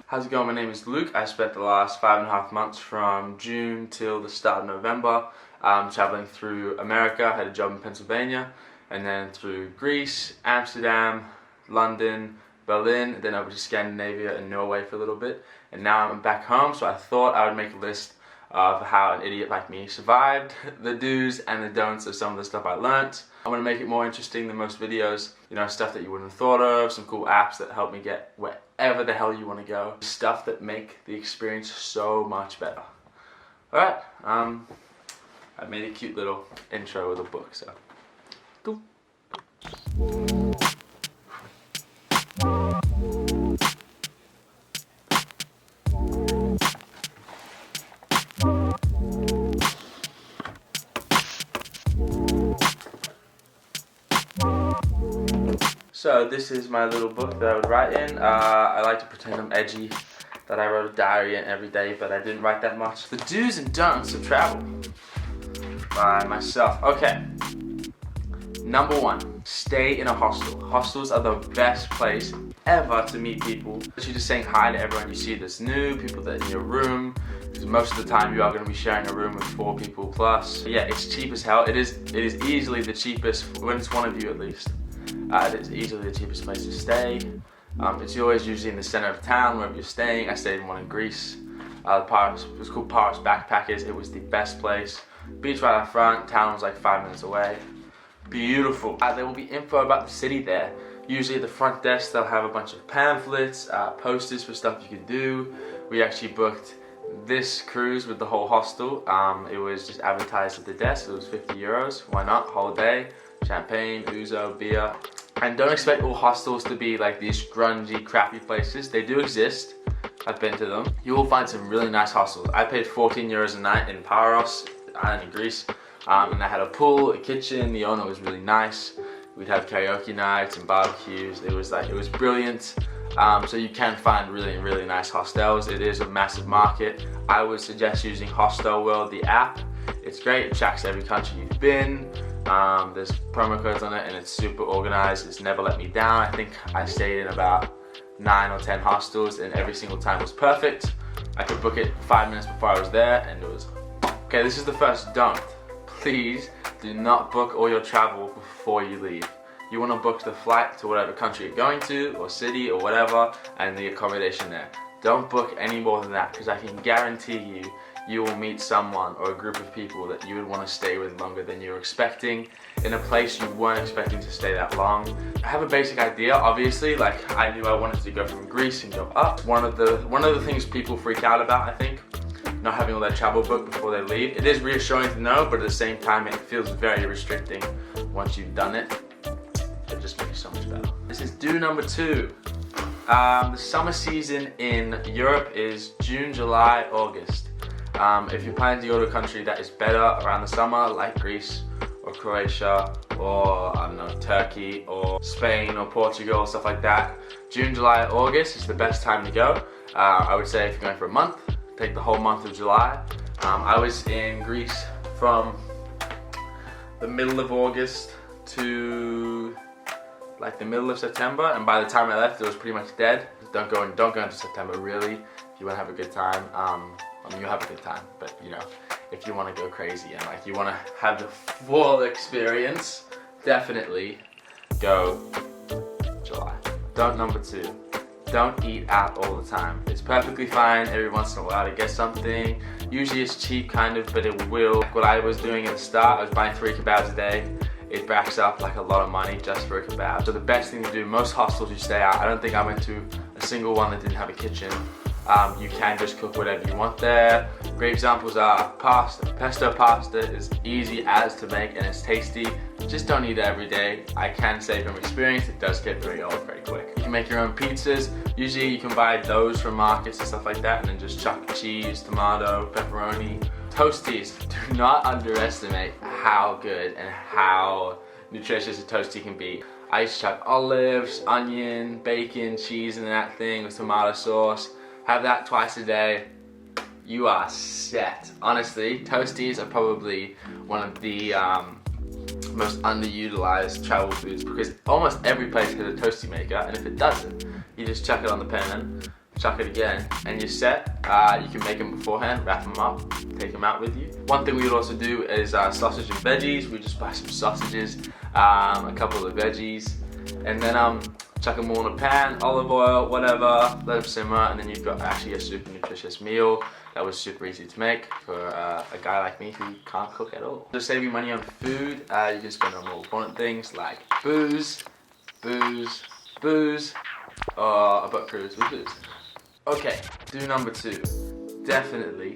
How's it going? My name is Luke. I spent the last 5.5 months from June till the start of November traveling through America. I had a job in Pennsylvania, and then through Greece, Amsterdam, London, Berlin, then over to Scandinavia and Norway for a little bit. And now I'm back home, so I thought I would make a list of how an idiot like me survived, the do's and the don'ts of some of the stuff I learnt. I'm going to make it more interesting than most videos, stuff that you wouldn't have thought of, some cool apps that help me get wherever the hell you want to go, stuff that make the experience so much better. Alright, I made a cute little intro with a book, so. Cool. So this is my little book that I would write in. I like to pretend I'm edgy, that I wrote a diary in every day, but I didn't write that much. The do's and don'ts of travel by myself. Okay, number one, stay in a hostel. Hostels are the best place ever to meet people. You're just saying hi to everyone you see that's new, people that are in your room, because most of the time you are going to be sharing a room with 4 people plus. But yeah, it's cheap as hell. It is easily the cheapest, when it's one of you at least. It is easily the cheapest place to stay. It's always usually in the center of town, wherever you're staying. I stayed in one in Greece. It was called Paris Backpackers. It was the best place. Beach right out front, town was like 5 minutes away. Beautiful. There will be info about the city there. Usually at the front desk they'll have a bunch of pamphlets, posters for stuff you can do. We actually booked this cruise with the whole hostel. It was just advertised at the desk. It was 50 euros. Why not? Whole day. Champagne, ouzo, beer. And don't expect all hostels to be like these grungy, crappy places. They do exist. I've been to them. You will find some really nice hostels. I paid 14 euros a night in Paros, island in Greece. And they had a pool, a kitchen. The owner was really nice. We'd have karaoke nights and barbecues. It was brilliant. So you can find really, really nice hostels. It is a massive market. I would suggest using Hostelworld, the app. It's great. It tracks every country you've been. There's promo codes on it and it's super organized. It's never let me down. I think I stayed in about 9 or 10 hostels and every single time was perfect. I could book it 5 minutes before I was there and it was... Okay, this is the first don't. Please do not book all your travel before you leave. You want to book the flight to whatever country you're going to or city or whatever and the accommodation there. Don't book any more than that because I can guarantee you will meet someone or a group of people that you would want to stay with longer than you were expecting in a place you weren't expecting to stay that long. I have a basic idea, obviously, like I knew I wanted to go from Greece and go up. One of the things people freak out about, I think, not having all their travel booked before they leave. It is reassuring to know, but at the same time it feels very restricting once you've done it. It just makes it so much better. This is do number 2. The summer season in Europe is June, July, August. If you're planning to go to a country that is better around the summer, like Greece or Croatia or I don't know, Turkey or Spain or Portugal, stuff like that, June, July, August is the best time to go. I would say if you're going for a month, take the whole month of July. I was in Greece from the middle of August to like the middle of September, and by the time I left it was pretty much dead. Don't go into September really if you want to have a good time. I mean, you'll have a good time, but if you want to go crazy and like you want to have the full experience, definitely go July. Don't number 2. Don't eat out all the time. It's perfectly fine every once in a while to get something. Usually it's cheap kind of, but it will. Like what I was doing at the start, I was buying 3 kebabs a day. It racks up like a lot of money just for a kebab. So the best thing to do, most hostels you stay at, I don't think I went to a single one that didn't have a kitchen. You can just cook whatever you want there. Great examples are pasta. Pesto pasta is easy as to make and it's tasty. Just don't eat it every day. I can say from experience, it does get very old very quick. You can make your own pizzas. Usually you can buy those from markets and stuff like that and then just chuck cheese, tomato, pepperoni. Toasties. Do not underestimate how good and how nutritious a toastie can be. I used to chuck olives, onion, bacon, cheese in that thing with tomato sauce. Have that twice a day. You are set. Honestly, toasties are probably one of the most underutilized travel foods because almost every place has a toasty maker, and if it doesn't, you just chuck it on the pan, chuck it again, and you're set. You can make them beforehand, wrap them up, take them out with you. One thing we would also do is sausage and veggies. We just buy some sausages, a couple of veggies, and then chuck them all in a pan, olive oil, whatever, let them simmer, and then you've got actually a super nutritious meal that was super easy to make for a guy like me who can't cook at all. To save you money on food, you can spend on more important things like booze, or a boat cruise with booze. Okay, do number 2. Definitely,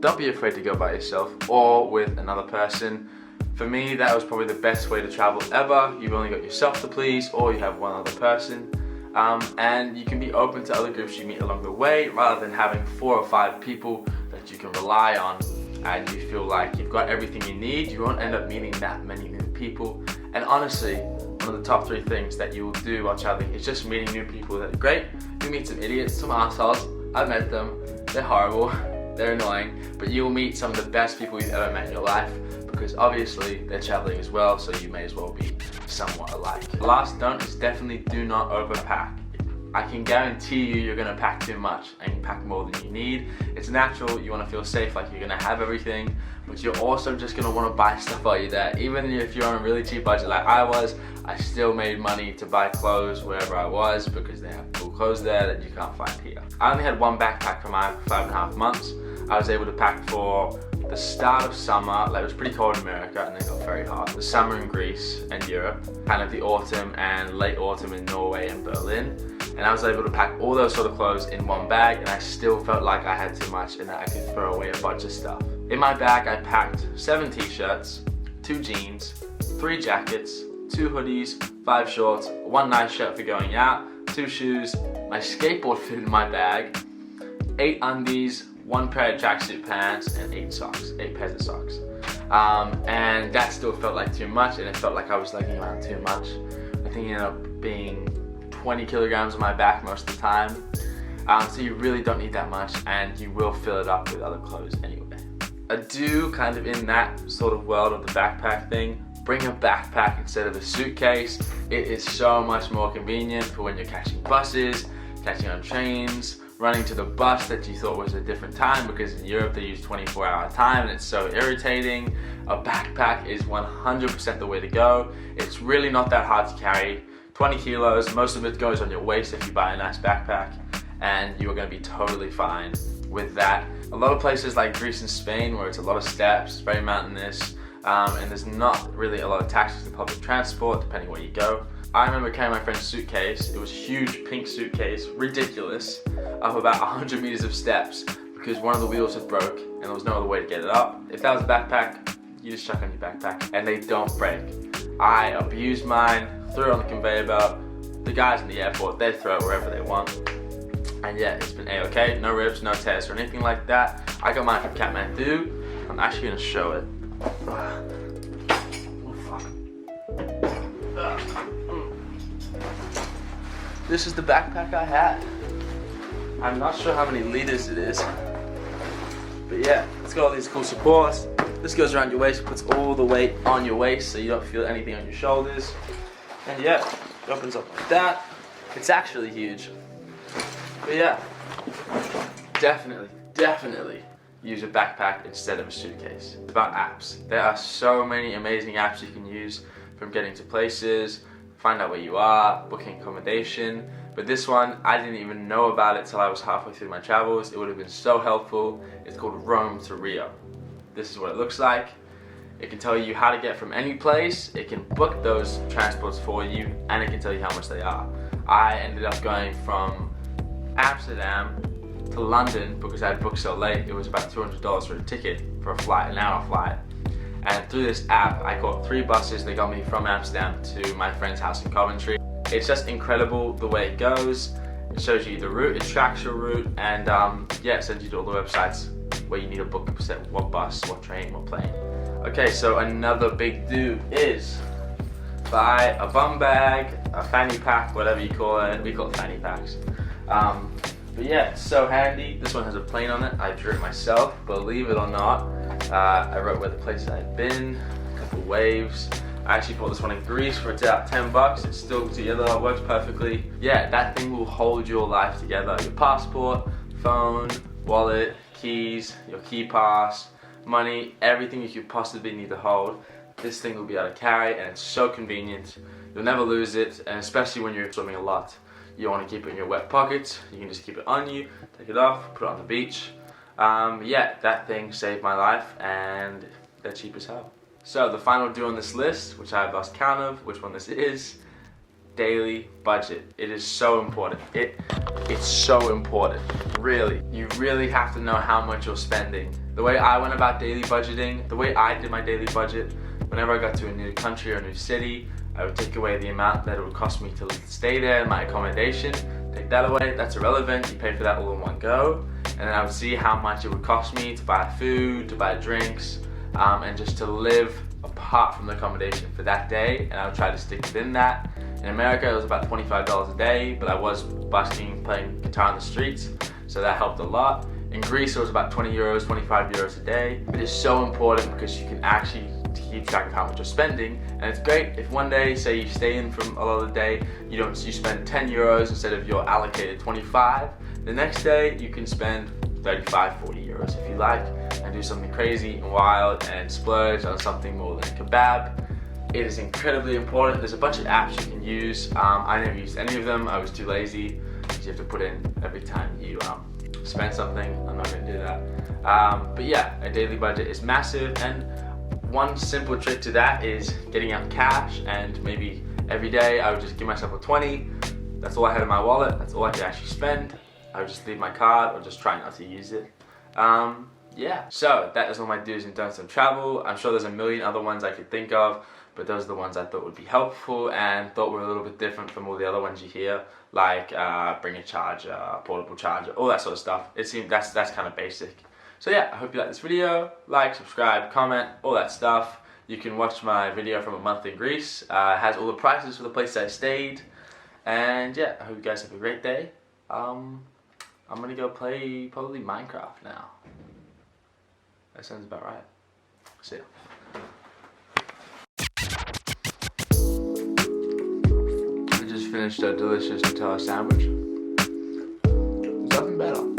don't be afraid to go by yourself or with another person. For me, that was probably the best way to travel ever. You've only got yourself to please, or you have one other person. And you can be open to other groups you meet along the way, rather than having 4 or 5 people that you can rely on and you feel like you've got everything you need. You won't end up meeting that many new people. And honestly, one of the top 3 things that you will do while traveling is just meeting new people that are great. You meet some idiots, some assholes. I've met them. They're horrible. They're annoying. But you'll meet some of the best people you've ever met in your life, because obviously they're traveling as well, so you may as well be somewhat alike. The last don't is definitely do not overpack. I can guarantee you're gonna pack too much and you pack more than you need. It's natural, you wanna feel safe, like you're gonna have everything, but you're also just gonna wanna buy stuff while you're there. Even if you're on a really cheap budget like I was, I still made money to buy clothes wherever I was, because they have cool clothes there that you can't find here. I only had one backpack for my 5.5 months. I was able to pack for the start of summer, like it was pretty cold in America and then it got very hot. The summer in Greece and Europe, kind of the autumn and late autumn in Norway and Berlin. And I was able to pack all those sort of clothes in one bag, and I still felt like I had too much and that I could throw away a bunch of stuff. In my bag, I packed 7 t-shirts, 2 jeans, 3 jackets, 2 hoodies, 5 shorts, 1 nice shirt for going out, 2 shoes, my skateboard fit in my bag, 8 undies, 1 pair of tracksuit pants, and 8 pairs of socks. And that still felt like too much, and it felt like I was lugging around too much. I think it ended up being 20 kilograms on my back most of the time. So you really don't need that much, and you will fill it up with other clothes anyway. I do kind of in that sort of world of the backpack thing. Bring a backpack instead of a suitcase. It is so much more convenient for when you're catching buses, catching on trains, running to the bus that you thought was a different time, because in Europe they use 24-hour time and it's so irritating. A backpack is 100% the way to go. It's really not that hard to carry. 20 kilos, most of it goes on your waist if you buy a nice backpack, and you're going to be totally fine with that. A lot of places like Greece and Spain, where it's a lot of steps, very mountainous, and there's not really a lot of taxis and public transport depending where you go. I remember carrying my friend's suitcase. It was a huge pink suitcase, ridiculous, up about 100 meters of steps because one of the wheels had broke and there was no other way to get it up. If that was a backpack, you just chuck on your backpack and they don't break. I abused mine, threw it on the conveyor belt. The guys in the airport, they throw it wherever they want. And yeah, it's been a-okay, no rips, no tears or anything like that. I got mine from Kathmandu. I'm actually gonna show it. Oh fuck. This is the backpack I had. I'm not sure how many liters it is, but yeah, it's got all these cool supports. This goes around your waist, puts all the weight on your waist so you don't feel anything on your shoulders. And yeah, it opens up like that. It's actually huge. But yeah, definitely use a backpack instead of a suitcase. It's about apps. There are so many amazing apps you can use, from getting to places, find out where you are, booking accommodation. But this one, I didn't even know about it till I was halfway through my travels. It would have been so helpful. It's called Rome to Rio. This is what it looks like. It can tell you how to get from any place, it can book those transports for you, and it can tell you how much they are. I ended up going from Amsterdam to London because I had booked so late. It was about $200 for a ticket for a flight, an hour flight. And through this app, I got 3 buses. They got me from Amsterdam to my friend's house in Coventry. It's just incredible the way it goes. It shows you the route, it tracks your route, and yeah, it sends you to all the websites where you need to book what bus, what train, what plane. Okay, so another big do is buy a bum bag, a fanny pack, whatever you call it. We call it fanny packs. But yeah, it's so handy. This one has a plane on it. I drew it myself, believe it or not. I wrote where the places I'd been, a couple waves. I actually bought this one in Greece for about 10 bucks. It's still together, it works perfectly. Yeah, that thing will hold your life together. Your passport, phone, wallet, keys, your key pass, money, everything you could possibly need to hold. This thing will be able to carry, and it's so convenient. You'll never lose it, and especially when you're swimming a lot. You don't want to keep it in your wet pockets. You can just keep it on you, take it off, put it on the beach. Yeah, that thing saved my life, and they're cheap as hell. So the final do on this list, which I've lost count of which one this is, daily budget. It is so important. It's so important, really. You really have to know how much you're spending. The way I went about daily budgeting, the way I did my daily budget, whenever I got to a new country or a new city, I would take away the amount that it would cost me to stay there, my accommodation, take that away, that's irrelevant, you pay for that all in one go, and then I would see how much it would cost me to buy food, to buy drinks, and just to live apart from the accommodation for that day, and I would try to stick within that. In America it was about $25 a day, but I was busking, playing guitar on the streets, so that helped a lot. In Greece it was about 20 euros, 25 euros a day. It is so important because you can actually keep track of how much you're spending, and it's great if one day, say you stay in from a lot of the day, you spend 10 euros instead of your allocated 25. The next day you can spend 35, 40 euros if you like, and do something crazy and wild and splurge on something more than a kebab. It is incredibly important. There's a bunch of apps you can use. I never used any of them. I was too lazy, because you have to put in every time you spend something. I'm not going to do that. But yeah, a daily budget is massive, and one simple trick to that is getting out cash, and maybe every day I would just give myself a 20. That's all I had in my wallet. That's all I could actually spend. I would just leave my card or just try not to use it. Yeah, so that is all my do's and don'ts on travel. I'm sure there's a million other ones I could think of, but those are the ones I thought would be helpful and thought were a little bit different from all the other ones you hear, like bring a charger, portable charger, all that sort of stuff. It seems that's kind of basic. So yeah, I hope you like this video. Like, subscribe, comment, all that stuff. You can watch my video from a month in Greece. It has all the prices for the place I stayed. And yeah, I hope you guys have a great day. I'm gonna go play probably Minecraft now. That sounds about right. See ya. I just finished a delicious Nutella sandwich. There's nothing better.